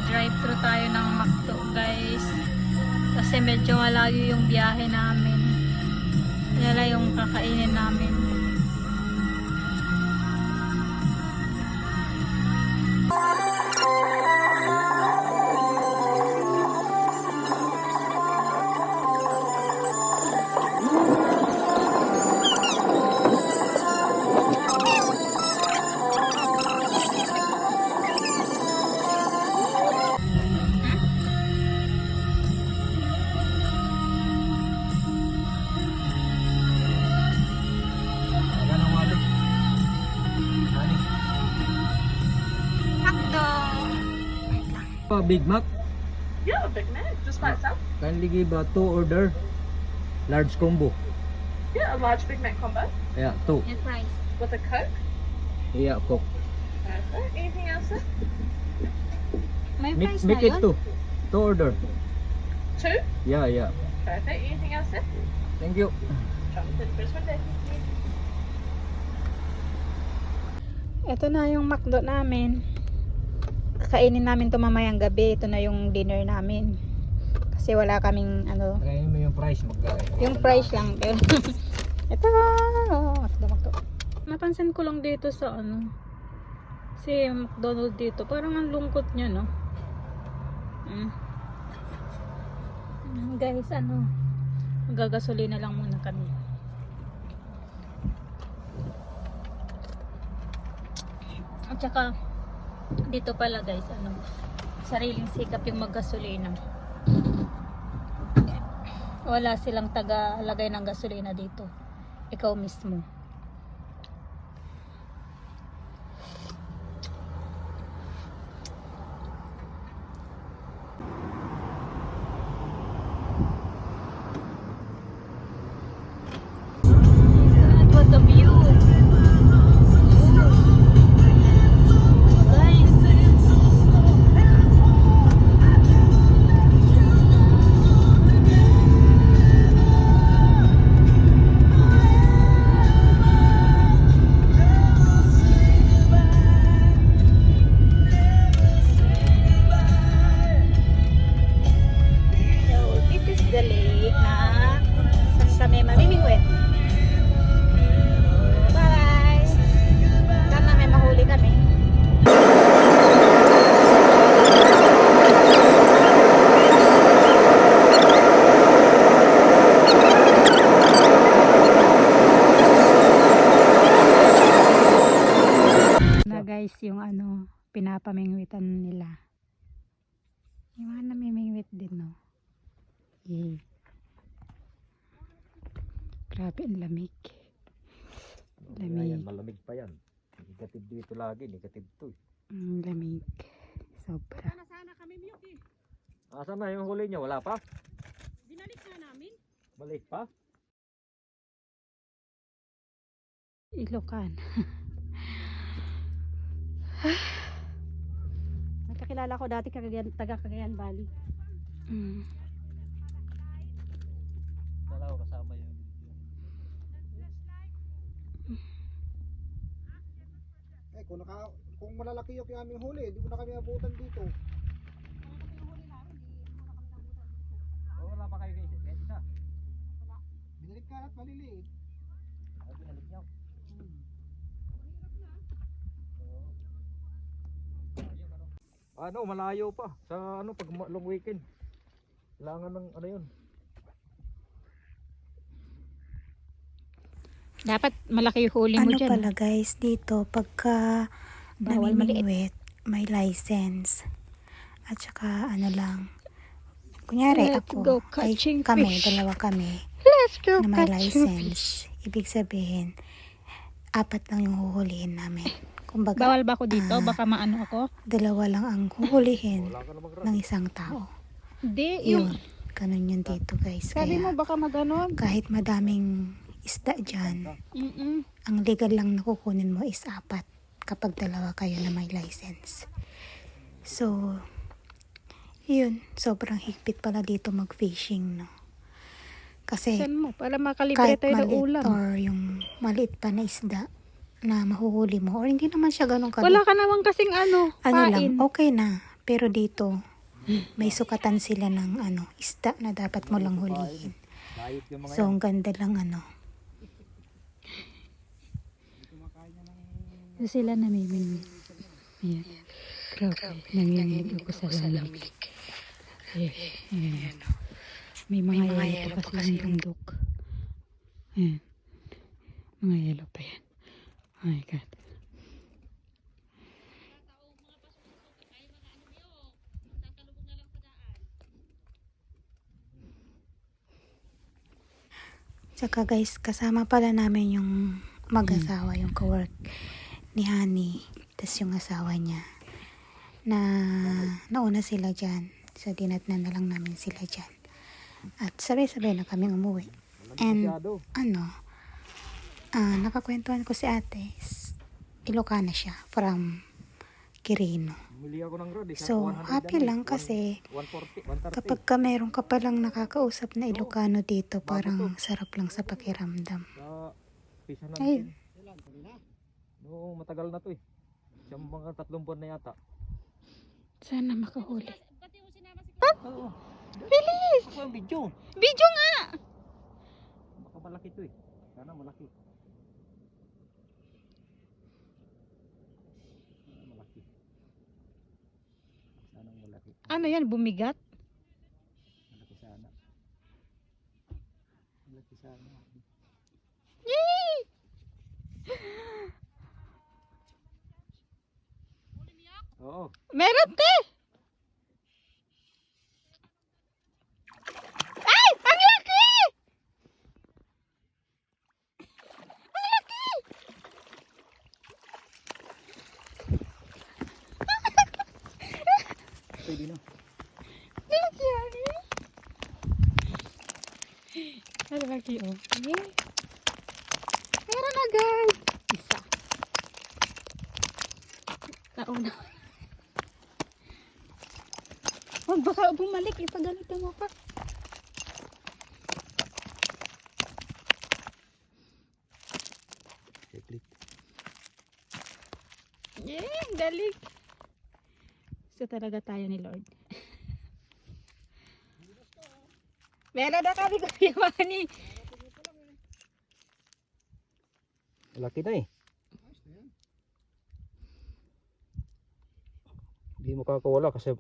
Mag-drive-thru tayo ng McDo, guys. Kasi medyo malayo yung biyahe namin. Yan lang yung kakainin namin. McDo. Wait lang. Big Mac. Yeah, Big Mac, just by itself. Kindly give 2 order. Large combo. Yeah, a large Big Mac combo Yeah, 2. And fries. with a Coke. Yeah, Coke. Perfect. Anything else, sir? May Make, fries make na it yun? 2. 2 order. 2? Yeah. Perfect. Anything else, sir? Thank you. Jump to the first one there. Ito na yung McDo namin. Kakainin namin to mamayang gabi. Ito na yung dinner namin. Kasi wala kaming ano. Try mo yung price magkano. Yung price lang. Pero ito. McDo. Napansin ko lang dito sa ano. Si McDonald dito. Parang ang lungkot niya, no? Guys, ano. Magagasolina lang muna kami. At saka dito pala guys, ano, sariling sikap yung maggasolina. Wala silang taga-lagay ng gasolina dito. Ikaw mismo. God, what a view! The lake na saan kami mamimingwit. Bye! Sana may mahuli kami. Na guys, yung ano, pinapamingwitan nila. Yung mga namimingwit din, no? Grabe ang lamig. Ayan, malamig pa yan. Negative dito lagi, negative 2. Lamig. Sobra. Sana kami Miyuki. Asan na yung huli niya? Wala pa? Binalik na namin. Balik pa? Ilocan. Nagkakilala ko dati taga Cagayan Valley. Wala ko kasama yung kung malalaki yung aming huli, hindi mo na kami abutan dito. wala pa kayo kahit isa. Binalik ka at maliliit. Binalik niyo. Ano, malayo pa. Sa ano, pag long weekend. Kailangan ng ano yun. Dapat malaki yung huli mo Ano dyan. pala guys, dito pagka Bawal namimingwit, may license. At saka ano lang, kunyari Let's go ako, ay catching kami, fish. dalawa kami, Let's go na may catching license. Ibig sabihin, 4 lang yung huhulihin namin. Kumbaga, Bawal ba ako dito? Baka maano ako? 2 lang ang huhulihin Wala ka namang ng isang tao. Hindi, yung Yun, ganun yun dito guys. sabi mo Kaya baka maganon. kahit madaming isda dyan, ang legal lang na kukunin mo is 4 kapag 2 kayo na may license. So, yun, sobrang higpit pala dito mag-fishing, no? Kasi Saan mo? Para makalibre kahit tayo ng maliit ulam. or yung maliit pa na isda na mahuhuli mo, or hindi naman siya ganun Wala ka naman kasing ano, ano pain. lang, okay na. Pero dito, may sukatan sila ng isda na dapat mo lang hulihin. Diet yung mga So, ang ganda lang So, sila namimili. Ayan. Grabe. Nanginginig ako sa lamig. Ayan. May mga yelo pa kasi yung bundok. Ayan. Mga yelo pa yan. Oh my God. Tsaka guys, kasama pala namin yung mag-asawa, yung kawork ni Honey. Tapos yung asawa niya. Na nauna sila dyan. So, dinatnan na lang namin sila dyan. At sabay-sabay na kaming umuwi. And, nakakwentuhan ko si ate. Ilocana siya from Quirino. Bumili ako ng rod. So, happy lang kasi 140, 130. kapag ka meron ka palang nakakausap na Ilocano dito, parang sarap lang sa pakiramdam. Sa pisa Ayun. natin. Noong matagal na to eh. Siyang mga 3 buwan na yata. Sana makahuli. Oo. Bilis! Ito ang video. Video nga! Baka malaki to eh. Sana malaki. Malaki. Sana malaki. Ano yan? Bumigat? Malaki sana. Malaki sana. Yay! Oo. Meron te! Ay! Ang laki! Ang laki! Pwede na. Ang laki yan eh. Ang laki oh. Yay! Meron agad! Isa. Nauna. Huwag baka bumalik. Ipagalitan mo pa. Seplit. Yeah, galing. So talaga tayo ni Lord. Meron na kami Kuya Manny. Malaki na eh. Hindi mo kakawala kasi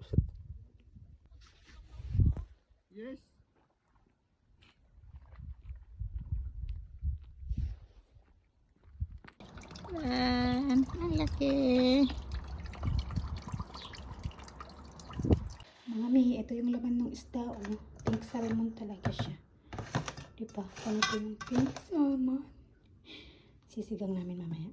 Yes. Ang laki. Mami, ito yung laman ng isda, oh. Pink salmon talaga siya. Diba? Kung ito yung pink salmon. Sisigang namin mamaya.